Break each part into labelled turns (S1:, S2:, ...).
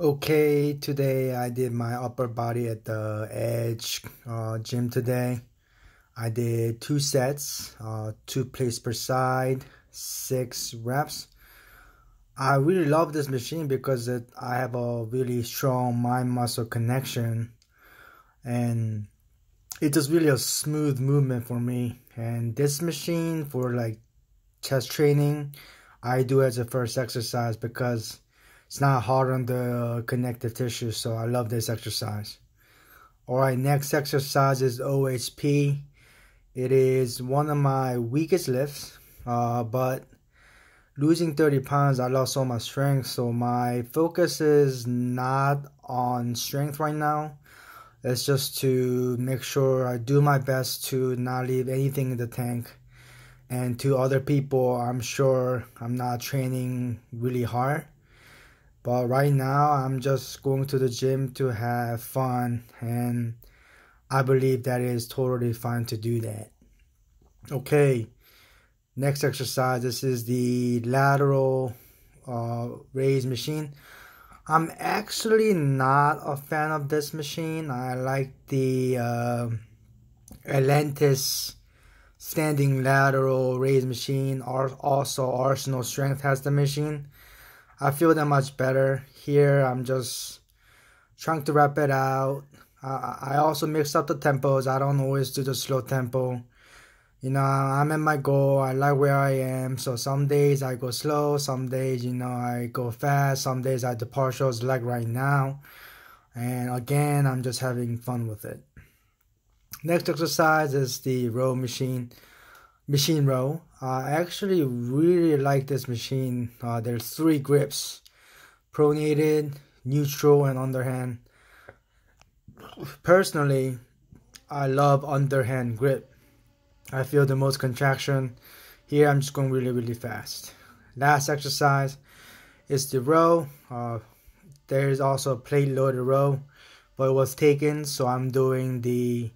S1: Okay, today I did my upper body at the Edge gym today. I did 2 sets, 2 plates per side, 6 reps. I really love this machine because I have a really strong mind-muscle connection, and it's just really a smooth movement for me. And this machine for like chest training, I do as a first exercise because it's not hard on the connective tissue, so I love this exercise. Alright, next exercise is OHP. It is one of my weakest lifts, but losing 30 pounds, I lost all my strength, so my focus is not on strength right now. It's just to make sure I do my best to not leave anything in the tank. And to other people, I'm sure I'm not training really hard. But right now, I'm just going to the gym to have fun, and I believe that is totally fine to do that. Okay, next exercise. This is the lateral raise machine. I'm actually not a fan of this machine. I like the Atlantis standing lateral raise machine. Also, Arsenal Strength has the machine. I feel that much better. Here, I'm just trying to wrap it out. I also mix up the tempos. I don't always do the slow tempo. You know, I'm at my goal. I like where I am. So some days I go slow. Some days, I go fast. Some days I do partials like right now. And again, I'm just having fun with it. Next exercise is the row machine row. I actually really like this machine. There's 3 grips: pronated, neutral, and underhand. Personally, I love underhand grip. I feel the most contraction. Here I'm just going really fast. Last exercise is the row. There is also a plate loaded row, but it was taken, so I'm doing the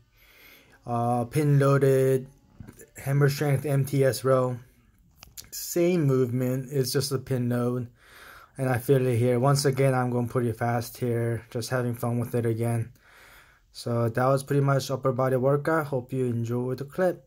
S1: pin loaded hammer strength MTS row. Same movement, it's just a pin load, and I feel it here. Once again, I'm going pretty fast here, just having fun with it again. So that was pretty much upper body workout. Hope you enjoyed the clip.